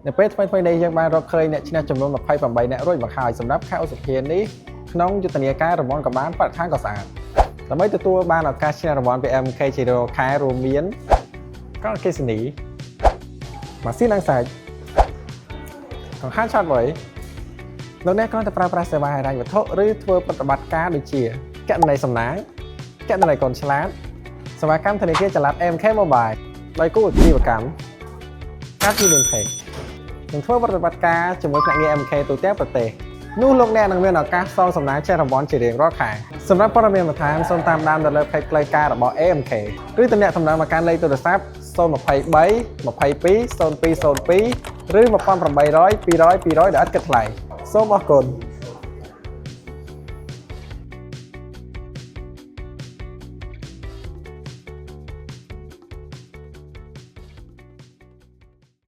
ในពេលថ្មីៗនេះយើងបានរកឃើញអ្នកឈ្នះចំនួន28អ្នករួចមកហើយសម្រាប់ខែឧសភានេះក្នុងយុទ្ធនាការរង្វាន់កម្បានបរិស្ថានក៏ស្អាតដើម្បីទទួលបានឱកាសឈ្នះរង្វាន់ពី MK ជារៀងរាល់ខែរួមមានកង់អគ្គិសនីម៉ាស៊ីនអាំងសាច់កង្ហារឆាតវៃលោកអ្នកគ្រាន់តែប្រើប្រាស់សេវាហិរញ្ញវត្ថុឬធ្វើប្រតិបត្តិការដូចជាគណនេយ្យសំណាងគណនេយ្យកូនឆ្លាតសេវាកម្មធនាគារចល័ត MK Mobile ដោយគូអាជីវកម្មការពីលឿនពេកនឹងធ្វើប្រតិបត្តិការជាមួយភ្នាក់ងារ MK ទូទាំងប្រទេសនោះលោកអ្នកនឹងមានឱកាសសងសំណាងចែករង្វាន់ជារៀងរាល់ខែសម្រាប់ព័ត៌មានបន្ថែមសូមតាមដាននៅលើ page ផ្លូវការរបស់ AMK ឬទំនាក់ទំនងមកកាន់លេខទូរស័ព្ទ023 22 0202 ឬ 1800 200 200 ដែលឥតគិតថ្លៃសូមអរគុណ